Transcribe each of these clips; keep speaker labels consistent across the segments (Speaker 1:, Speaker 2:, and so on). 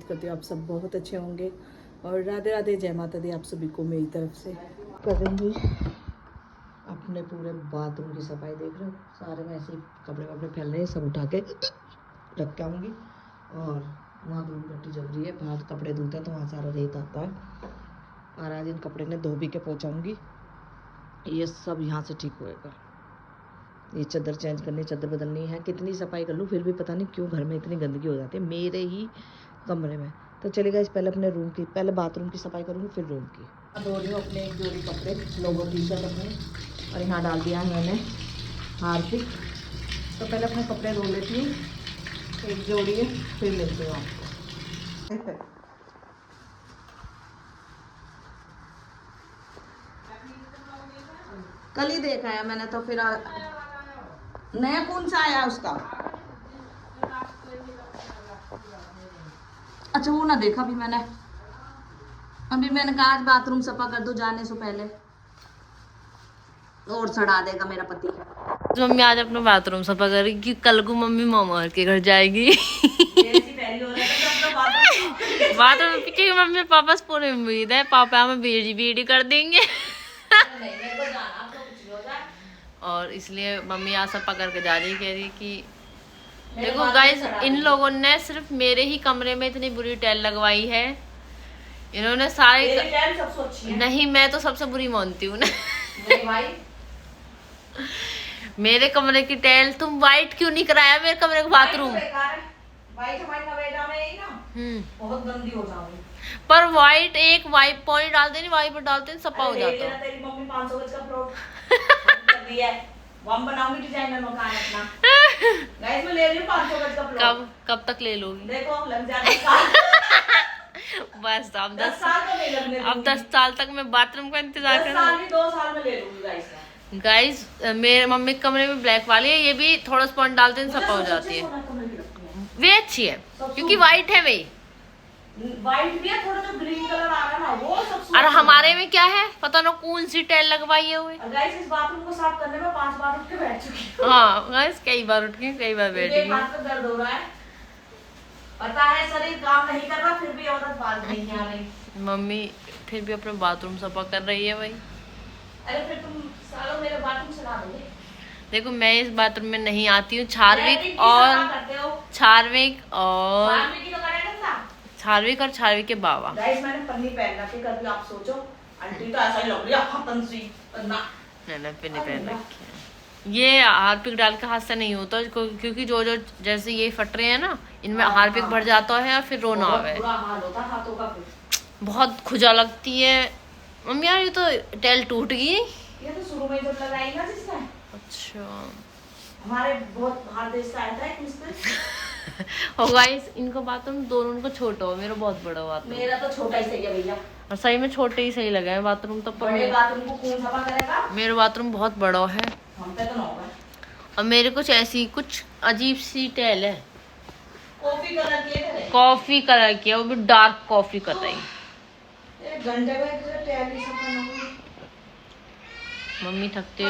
Speaker 1: उम्मीद करती हूँ आप सब बहुत अच्छे होंगे। और राधे राधे, जय माता दी आप सभी को मेरी तरफ से। करेंगे अपने पूरे बाथरूम की सफाई। देख रहे हो सारे में ऐसे कपड़े वपड़े फैल रहे हैं, सब उठा के रख के आऊँगी। और वहाँ धूल मिट्टी जल रही है, बाहर कपड़े धुलते हैं तो वहाँ सारा रेत आता है। और आज इन कपड़े ने धो भी के पहुँचाऊँगी, ये सब यहाँ से ठीक होएगा। ये चादर चेंज करनी, चादर बदलनी है, कितनी सफाई कर लूँ फिर भी पता नहीं क्यों घर में इतनी गंदगी हो जाती है मेरे ही कमरे में। तो चलेगा इस पहले अपने रूम की, पहले बाथरूम की सफाई करूँगी फिर रूम की। धो रही हूँ अपने एक जोड़ी कपड़े, लोगों टी शर्ट अपने, और यहाँ डाल दिया है मैंने हार्पिक। तो पहले अपने कपड़े धो लेती हूँ, एक जोड़ी है, फिर मिलती हूँ आपको। कल ही देखा है मैंने तो फिर नया कौन सा आया उसका? अच्छा वो ना देखा भी मैंने, अभी मैंने कहा आज बाथरूम सफा कर दो जाने से पहले, और सड़ा देगा मेरा पति।
Speaker 2: तो मम्मी आज अपना बाथरूम सफा करेगी, कल को मम्मी मामा के घर जाएगी। बाथरूम की मम्मी पापा से पूरी उम्मीद है, पापा हमें बीडी कर देंगे। और इसलिए मम्मी आज सफा करके जा रही, कह रही कि देखो गाइस, इन लोगों ने सिर्फ मेरे ही कमरे में इतनी बुरी टाइल लगवाई है। इन्होंने सारे नहीं, मैं तो सबसे बुरी मानती हूँ ना। मेरे कमरे की टाइल तुम वाइट क्यों नहीं कराया मेरे कमरे का बाथरूम?
Speaker 1: बहुत गंदी हो जाएगी।
Speaker 2: पर वाइट एक वाइट पॉइंट डाल देनी, वाइट पर डालते सफा हो जाता है।
Speaker 1: तेरी मम्मी 500 गज का प्लॉट कर दिया है, हम बनाऊंगी डिजाइनर मकान अपना। गाइस मैं ले रही हूँ 500 गज का प्लॉट।
Speaker 2: कब तक ले लोगी?
Speaker 1: देखो लग जाए 10 साल।
Speaker 2: बस अब 10
Speaker 1: साल तो नहीं लगने दूंगी।
Speaker 2: अब 10 साल तक मैं बाथरूम का इंतजार कर।
Speaker 1: 2 साल में ले लूंगी
Speaker 2: गाइस। मेरे मम्मी के कमरे में ब्लैक वाली है, ये भी थोड़ा स्पॉन्ज डालते हैं सफा हो जाती है। वे अच्छी है क्योंकि वाइट है, वे
Speaker 1: वाइट भी है, थोड़ा जो ग्रीन कलर आ रहा है ना वो सब।
Speaker 2: और हमारे में क्या है पता ना कौन सी टाइल लगवाई है हुए।
Speaker 1: गाइस इस बाथरूम को साफ करने में 5 बार उठ के बैठ चुकी हूं।
Speaker 2: हाँ गाइस, कई बार उठ के कई बार बैठी हूं।
Speaker 1: हाथ में दर्द हो रहा है, पता है शरीर काम नहीं कर रहा, फिर भी औरत बात नहीं आ रही।
Speaker 2: मम्मी फिर भी अपने बाथरूम सफा कर रही है भाई।
Speaker 1: अरे फिर तुम सालों मेरे बाथरूम चला दोगे।
Speaker 2: देखो मैं इस बाथरूम में नहीं आती हूँ, चार्विक और चार्विक के बाबा।
Speaker 1: गाइस मैंने पन्नी पहन रखी, कभी आप सोचो आंटी तो ऐसा ही लग रही है हतन सी पन्ना।
Speaker 2: नहीं पन्नी पहन रखी है। ये हार्पिक डाल के हाथ से नहीं होता, क्योंकि जो जैसे ये फट रहे हैं ना, इनमें हार्पिक भर जाता है और फिर रोना आवे।
Speaker 1: बुरा हाल होता है हाथों का,
Speaker 2: बहुत खुजा लगती है। मम्मी यार ये तो टाइल टूट गई।
Speaker 1: ये तो शुरू में जब लगाई ना जिसने। अच्छा हमारे बहुत हार्ड देश से आया था एक मिस्त्री।
Speaker 2: हो गाइस, इनको बाथरूम दोनों को छोटा हो, मेरा बहुत बड़ा बाथरूम।
Speaker 1: मेरा तो छोटा ही सही है भैया,
Speaker 2: और सही में छोटे ही सही लगा है बाथरूम तो।
Speaker 1: बड़े बाथरूम को कौन सफा करेगा?
Speaker 2: मेरा बाथरूम बहुत बड़ा है,
Speaker 1: हम पे तो ना होगा।
Speaker 2: और मेरे कुछ ऐसी कुछ अजीब सी टाइल है,
Speaker 1: कॉफी कलर की है,
Speaker 2: कॉफी कलर की है, वो भी डार्क कॉफी कलर है।
Speaker 1: एक घंटे में टाइल ही सफा ना हुई।
Speaker 2: मम्मी थकते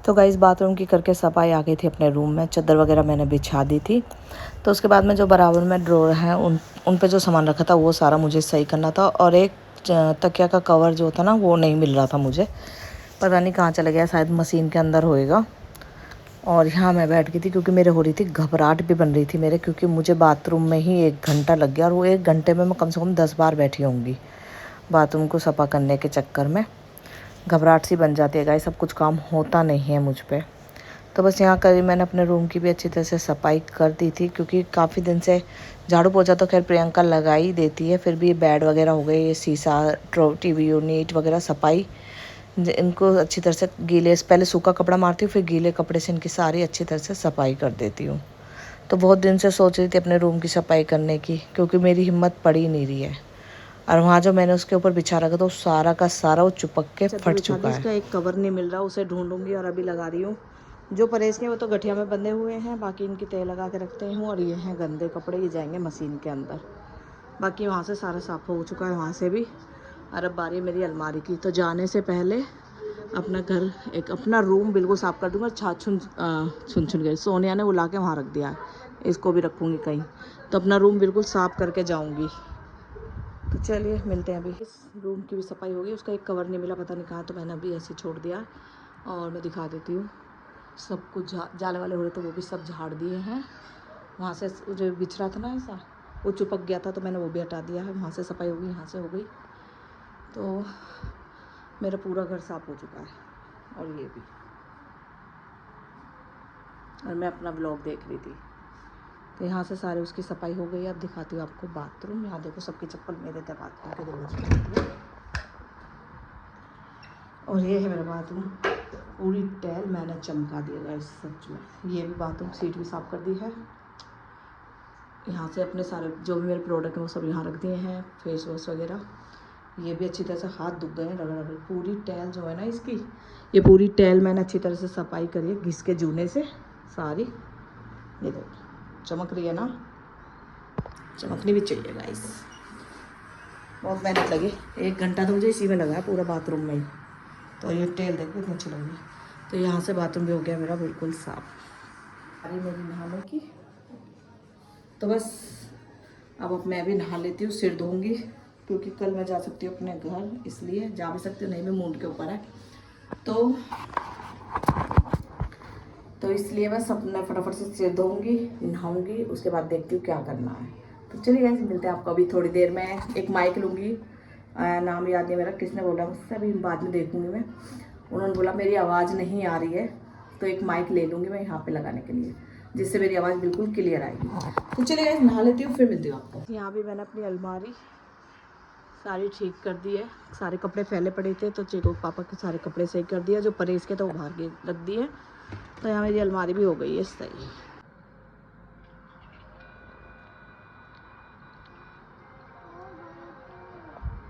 Speaker 2: तो गाइस बाथरूम की करके सफाई आ गई थी अपने रूम में, चादर वगैरह मैंने बिछा दी थी। तो उसके बाद में जो बराबर में ड्रॉर हैं उन पे जो सामान रखा था वो सारा मुझे सही करना था। और एक तकिया का कवर जो था ना वो नहीं मिल रहा था मुझे, पता नहीं कहाँ चला गया, शायद मशीन के अंदर होएगा। और यहाँ मैं बैठ गई थी क्योंकि मेरे हो रही थी घबराहट भी बन रही थी मेरे, क्योंकि मुझे बाथरूम में ही 1 घंटा लग गया। और वो 1 घंटे में मैं कम से कम 10 बार बैठी होंगी बाथरूम को सफा करने के चक्कर में। घबराहट सी बन जाती है गाइस, सब कुछ काम होता नहीं है मुझ पे। तो बस यहाँ करी मैंने अपने रूम की भी अच्छी तरह से सफाई कर दी थी, क्योंकि काफ़ी दिन से झाड़ू पोछा तो खैर प्रियंका लगा ही देती है, फिर भी बेड वगैरह हो गए, ये शीशा टीवी यूनिट वगैरह सफाई, इनको अच्छी तरह से गीले पहले सूखा कपड़ा मारती हूँ, फिर गीले कपड़े से इनकी सारी अच्छी तरह से सफाई कर देती हूँ। तो बहुत दिन से सोच रही थी अपने रूम की सफाई करने की, क्योंकि मेरी हिम्मत पड़ ही नहीं रही है। और वहाँ जो मैंने उसके ऊपर बिछा रखा था वो सारा का सारा वो चिपक के फट चुका है। इसका एक कवर नहीं मिल रहा, उसे ढूंढूंगी और अभी लगा रही हूँ। जो परहेज के वो तो गठिया में बंधे हुए हैं, बाकी इनकी तय लगा के रखते हूँ। और ये हैं गंदे कपड़े, ये जाएंगे मशीन के अंदर। बाकी वहाँ से सारा साफ हो चुका है, वहाँ से भी। और अब बारी मेरी अलमारी की, तो जाने से पहले
Speaker 1: अपना घर, एक अपना रूम बिल्कुल साफ़ कर दूँगा। छुन छुन गई, सोनिया ने बुला के वहाँ रख दिया है, इसको भी रखूँगी कहीं, तो अपना रूम बिल्कुल साफ़ करके जाऊँगी। तो चलिए मिलते हैं अभी। इस रूम की भी सफाई होगी, उसका एक कवर नहीं मिला, पता नहीं कहाँ, तो मैंने अभी ऐसे छोड़ दिया। और मैं दिखा देती हूँ, सब कुछ जाले वाले हो रहे थे, वो भी सब झाड़ दिए हैं। वहाँ से जो बिछ रहा था ना ऐसा, वो चिपक गया था, तो मैंने वो भी हटा दिया है। वहाँ से सफाई हो गई, यहाँ से हो गई, तो मेरा पूरा घर साफ़ हो चुका है। और ये भी, और मैं अपना ब्लॉग देख रही थी, तो यहाँ से सारे उसकी सफाई हो गई। अब दिखाती हूँ आपको बाथरूम। यहाँ देखो सबकी चप्पल मेरे थे बाथरूम के दरवाजे। और ये है मेरा बाथरूम, पूरी टाइल मैंने चमका दिया गाइस सच में। ये भी बाथरूम सीट भी साफ़ कर दी है। यहाँ से अपने सारे जो भी मेरे प्रोडक्ट हैं वो सब यहाँ रख दिए हैं, फेस वॉश वगैरह। ये भी अच्छी तरह से हाथ दुख गए हैं रगड़ रगड़। पूरी टाइल जो है ना इसकी, ये पूरी टाइल मैंने अच्छी तरह से सफाई करी है घिस के जूने से सारी। ये देखो चमक रही है ना, चमकनी भी चाहिए गाइस। बहुत मेहनत लगी, 1 घंटा तो मुझे इसी में लगा है पूरा बाथरूम में ही। तो ये टेल देखो इतनी अच्छी लगी। तो यहाँ से बाथरूम भी हो गया मेरा बिल्कुल साफ। अरे मेरी नहाने की, तो बस अब मैं भी नहा लेती हूँ, सिर धोऊंगी, क्योंकि कल मैं जा सकती हूँ अपने घर, इसलिए जा भी सकती हूँ, नहीं मैं मूड के ऊपर है। तो इसलिए बस अपना फटाफट से सिर धोऊंगी, नहाऊंगी, उसके बाद देखती हूँ क्या करना है। तो चलिए गाइस मिलते हैं आपको अभी थोड़ी देर में। एक माइक लूँगी, नाम याद नहीं मेरा, किसने बोला मुझसे, अभी बाद में देखूँगी मैं। उन्होंने बोला मेरी आवाज़ नहीं आ रही है, तो एक माइक ले लूँगी मैं यहाँ पे लगाने के लिए, जिससे मेरी आवाज़ बिल्कुल क्लियर आएगी। तो चलिए गाइस नहा लेती हूँ, फिर मिलती हूँ आपको। यहाँ भी मैंने अपनी अलमारी सारी ठीक कर दी है। सारे कपड़े फैले पड़े थे, तो चेको पापा के सारे कपड़े सही कर दिया, जो परेश के तो वो बाहर के रख दिए। तो यहाँ मेरी अलमारी भी हो गई है सही।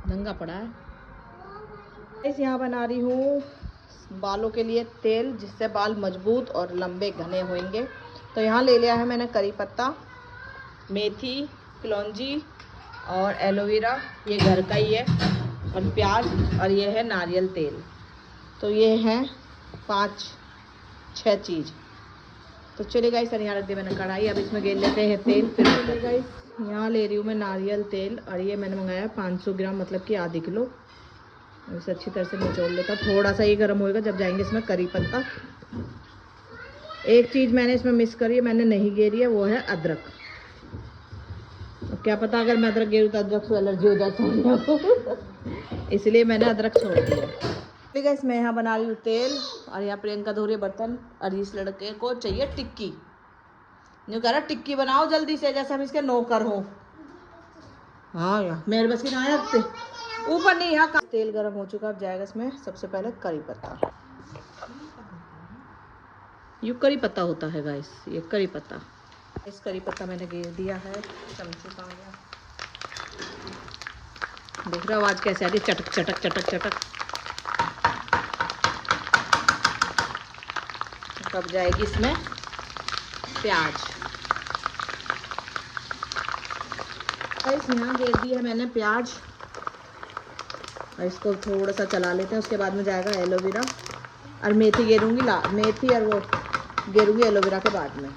Speaker 1: नंगा पड़ा है। इस यहाँ बना रही हूँ बालों के लिए तेल, जिससे बाल मजबूत और लंबे घने होंगे। तो यहाँ ले लिया है मैंने करी पत्ता, मेथी, कलौंजी और एलोवेरा, ये घर का ही है, और प्याज, और ये है नारियल तेल। तो ये हैं 5-6 चीज़। तो चलिए गाइस सर यहाँ रख दिया मैंने कढ़ाई, अब इसमें गेल लेते हैं तेल। फिर चलिए गाइस यहाँ ले रही हूँ मैं नारियल तेल, और ये मैंने मंगाया 500 ग्राम, मतलब कि आधी किलो। इसे अच्छी तरह से निचोड़ लेता, थोड़ा सा ये गर्म होएगा जब जाएंगे इसमें करी पत्ता। एक चीज़ मैंने इसमें मिस करी है, मैंने नहीं गेरी है, वो है अदरक। क्या पता अगर मैं अदरक गेरूँ तो अदरक से एलर्जी हो जाती, इसलिए मैंने अदरक छोड़ दिया। ठीक है, इसमें यहाँ बना रही हूँ तेल, और यहाँ प्रियंका धो रही है बर्तन, और इस लड़के को चाहिए टिक्की। न्यू कह रहा टिक्की बनाओ जल्दी से, जैसे हम इसके नौकर हो। हाँ यार मेरे बस की ना आया, ऊपर नहीं, यहाँ तेल गर्म हो चुका। अब जाएगा इसमें सबसे पहले करी पत्ता। ये करी पत्ता होता है गाइस, ये करी पत्ता। इस करी पत्ता मैंने घेर दिया है, चमचे का गया। देख रहे हो आवाज़ कैसे आ रही, चटक चटक चटक चटक। अब जाएगी इसमें प्याज। गाइस यहाँ घेर दिया है मैंने प्याज, और इसको थोड़ा सा चला लेते हैं। उसके बाद में जाएगा एलोवेरा, और मेथी गेरूँगी, मेथी और वो गेरूँगी एलोवेरा के बाद में।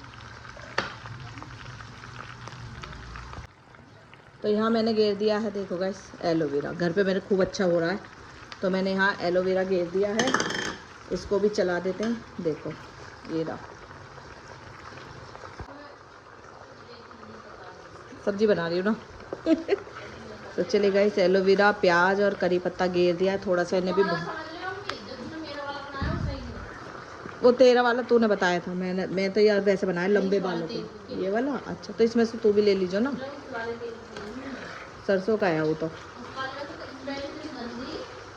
Speaker 1: तो यहाँ मैंने घेर दिया है, देखो गाइस एलोवेरा, घर पे मेरे खूब अच्छा हो रहा है, तो मैंने यहाँ एलोवेरा घेर दिया है। इसको भी चला देते हैं, देखो ये रहा। सब्जी बना रही हूँ ना तो चलिए गाइस एलोवेरा, प्याज और करी पत्ता घेर दिया है। थोड़ा सा इन्हें भी, वो तेरा वाला तूने बताया था, मैं तो यार वैसे बनाया लंबे बालों के, ये वाला। अच्छा तो इसमें से तू भी ले लीजिए ना, सरसों का है वो,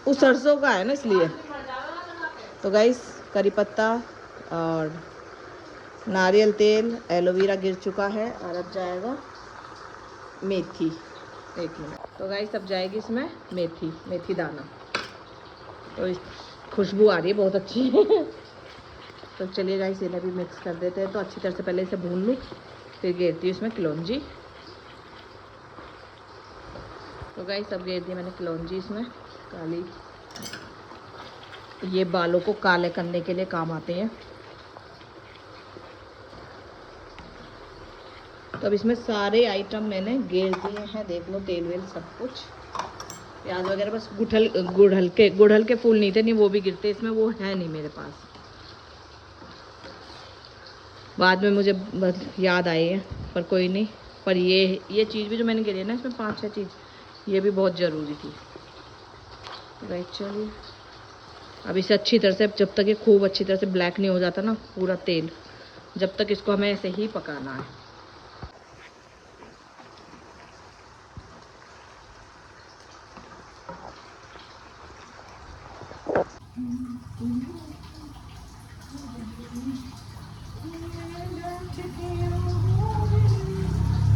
Speaker 1: वो सरसों का है ना इसलिए। तो गाइस करी पत्ता और नारियल तेल, एलोवेरा गिर चुका है, और अब जाएगा मेथी। 1 मिनट। तो गाइस अब जाएगी इसमें मेथी दाना। तो इस खुशबू आ रही है बहुत अच्छी तो चलिए गाइस इन्हें भी मिक्स कर देते हैं। तो अच्छी तरह से पहले इसे भून लूँ, फिर घेरती हूँ इसमें कलौंजी। तो गाइस अब घेर दी मैंने कलौंजी इसमें काली। ये बालों को काले करने के लिए काम आते हैं। तो अब इसमें सारे आइटम मैंने गेर दिए हैं, देख लो, तेल वेल सब कुछ, प्याज वगैरह, बस गुड़हल के फूल नहीं थे, नहीं वो भी गिरते इसमें, वो है नहीं मेरे पास, बाद में मुझे याद आई है, पर कोई नहीं। पर ये चीज़ भी जो मैंने गिरी है ना, इसमें 5-6 चीज़, ये भी बहुत ज़रूरी थी। राइट, चलिए अब इसे अच्छी तरह से, जब तक ये खूब अच्छी तरह से ब्लैक नहीं हो जाता ना पूरा तेल, जब तक इसको हमें ऐसे ही पकाना है।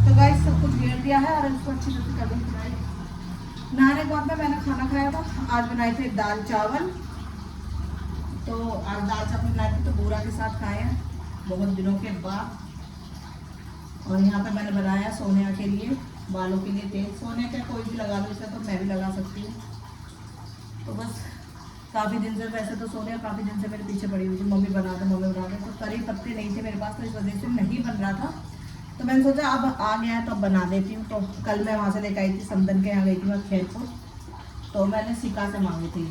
Speaker 1: तो गाइस सब कुछ घेर दिया है और इसको अच्छी तरह से कर देंगे फ्राई। नहाने के बाद में मैंने खाना खाया था, आज बनाए थे दाल चावल। तो आज दाल चावल बनाए थे तो बूरा के साथ खाए हैं बहुत दिनों के बाद। और यहाँ पे मैंने बनाया सोनिया के लिए, बालों के लिए तेल। सोनिया का कोई भी लगा लो इसे, तो मैं भी लगा सकती हूँ। तो बस काफ़ी दिन से, वैसे तो सोनिया काफ़ी दिन से मेरे पीछे पड़ी हुई थी, मम्मी बना दे मम्मी बना दे, तो करी पत्ते नहीं थे मेरे पास, तो इस वजह से नहीं बन रहा था। तो मैंने सोचा अब आ गया है तो अब बना देती हूँ। तो कल मैं वहाँ से लेकर आई थी, समदन के यहाँ गई थी मैं खैरपुर, तो मैंने सिका से मांगी थी।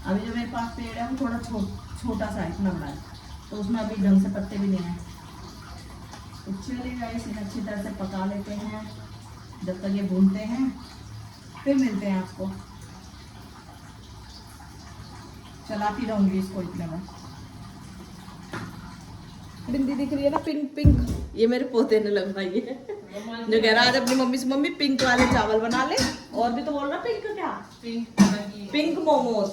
Speaker 1: अभी जो मेरे पास पेड़ है वो थोड़ा छोटा सा है, इतना बड़ा है, तो उसमें अभी ढंग से पत्ते भी नहीं आए। तो चलिए इसे अच्छी तरह से पका लेते हैं, जब तक ये भूनते हैं, फिर मिलते हैं आपको। चलाती रहूँगी इसको इतने में। बिंदी दिख रही है ना, पिंक पिंक, ये मेरे पोते ने लगवाई है, जो कह रहा आज अपनी मम्मी से, मम्मी पिंक वाले चावल बना ले। और भी तो बोल रहा पिंक, क्या पिंक मोमोज,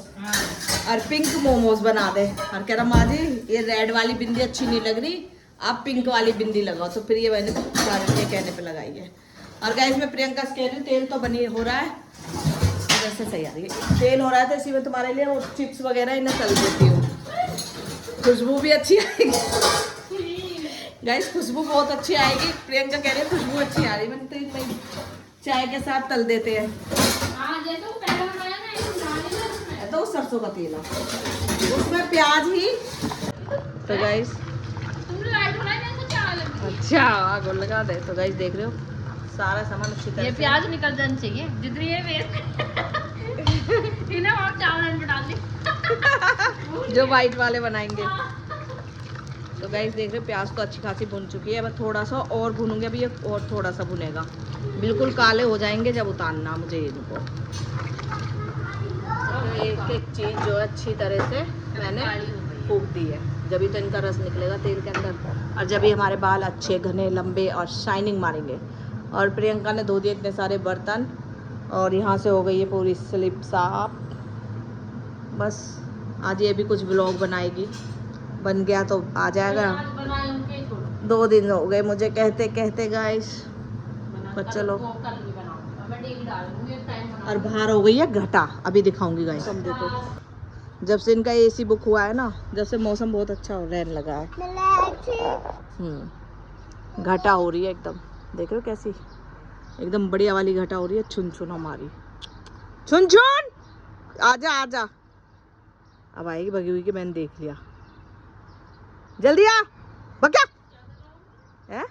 Speaker 1: और पिंक मोमोज बना दे। और कह रहा माँ जी ये रेड वाली बिंदी अच्छी नहीं लग रही, आप पिंक वाली बिंदी लगाओ। तो फिर ये मैंने सारे के कहने पे लगाई है। और गाइस मैं प्रियंका से कह रही हूँ, तेल तो बनी हो रहा है, वैसे सही आ रही है, तेल हो रहा है, तो इसी में तुम्हारे लिए वो चिप्स वगैरह इन्हें तल देती हूँ, खुशबू भी अच्छी आएगी। गाइस खुशबू बहुत अच्छी आएगी, प्रियंका कह रही है खुशबू अच्छी आ रही है। मैंने तो इतना चाय के साथ तल देते हैं। तो सरसों का तेल है, उसमें प्याज ही। तो गाइस अच्छा आग लगा दे। तो गाइस देख रहे हो सारा सामान अच्छी तरह, ये प्याज निकल जाना चाहिए जितनी ये वेस्ट इन्हें आप चावल में डाल दी जो वाइट वाले बनाएंगे। तो गाइस देख रहे हो प्याज तो अच्छी खासी भुन चुकी है, अब थोड़ा सा और भूनूंगी, अभी ये और थोड़ा सा भुनेगा, बिल्कुल काले हो जाएंगे जब उतारना मुझे इनको। एक एक चीज़ जो है अच्छी तरह से मैंने फूंक दी है, जब तो इनका रस निकलेगा तेल के अंदर, और जब हमारे बाल अच्छे घने लंबे और शाइनिंग मारेंगे। और प्रियंका ने धो दिए इतने सारे बर्तन, और यहाँ से हो गई है पूरी स्लिप साफ। बस आज ये भी कुछ व्लॉग बनाएगी, बन गया तो आ जाएगा। 2 दिन हो गए मुझे कहते कहते गाइस, पर चलो। और बाहर हो गई है घटा, अभी दिखाऊंगी गाइस। हम देखो जब से इनका एसी बुक हुआ है ना, जब से मौसम बहुत अच्छा रहने लगा है। घटा हो रही है एकदम, देख रहे हो कैसी एकदम बढ़िया वाली घटा हो रही है। छुन छुन हमारी छुन छुन, आजा आजा, अब आएगी भगी हुई कि मैंने देख लिया, जल्दी आ बक्या है।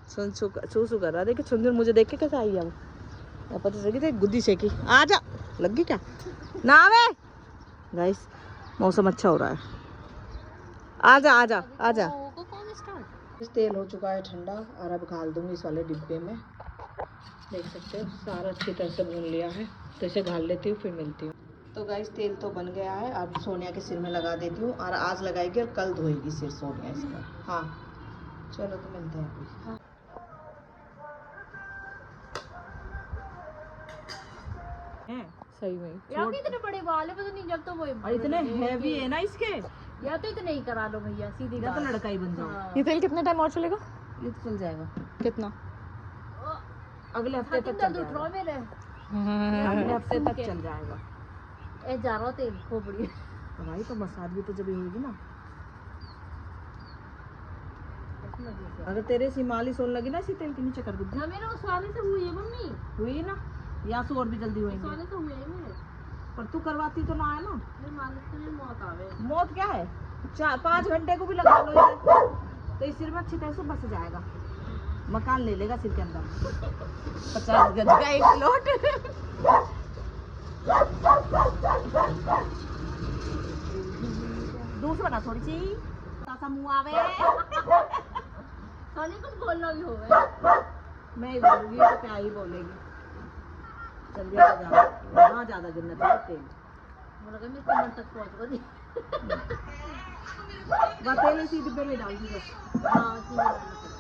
Speaker 1: सुन छू कर रहा, देखिए छुन छुन मुझे देख के कैसे आई है वो, पता चली थी गुद्दी से की। आजा लगी क्या ना आवे। गाइस मौसम अच्छा हो रहा है, आजा आजा आजा। तेल हो चुका है ठंडा, और अब घाल दूंगी इस वाले डिब्बे में। देख सकते हो सारा अच्छी तरह से भून लिया है, तो इसे घाल लेती हूँ फिर मिलती हूँ। तो गाइस तेल तो बन गया है, अब सोनिया के सिर में लगा देती हूँ, और आज लगाएगी और कल धोएगी सिर सोनिया इसका। हाँ चलो तो मिलते हैं अभी। हाँ। सही में यार इतने बड़े बाल है, पता नहीं जब तो वो इतने हैवी है ना इसके, या तो इतने ही करा लो भैया सीधी, या तो लड़का ही बन जाओ। हाँ। ये तेल कितने टाइम और चलेगा? ये तो चल जाएगा। कितना? अगले हफ्ते तक चल जाएगा। अगले हफ्ते तक चल जाएगा। ए जा रहा तेल खूब बढ़िया भाई, तो मसाज भी तो जब होगी ना। अगर तेरे से मालिश होने लगी ना इसी तेल के नीचे कर दूँ। मेरे उस वाले से हुई है मम्मी, हुई ना, या तो और भी जल्दी होएंगे। वाले से हुए हैं मेरे। पर तू करवाती तो ना है ना।
Speaker 3: मौत आवे।
Speaker 1: मौत क्या है, 4-5 घंटे को भी लगा लो इधर, तो इस सिर में अच्छी तरह से बस जाएगा। मकान ले लेगा सिर के अंदर, 50 गज का एक प्लॉट। दूर से बना थोड़ी सी, तासा मुंह आवे।
Speaker 3: सोनी कुछ बोलना भी होवे।
Speaker 1: मैं ही बोलूंगी तो क्या ही बोलेगी। जल्दी से जा, वहाँ ज्यादा गिरना चाहिए तेल।
Speaker 3: बोला कि मैं कमर तक पहुंच गई।
Speaker 1: बस तेल इसी डिब्बे में डाल दी बस।
Speaker 3: हाँ, इसी में डालना पड़ेगा।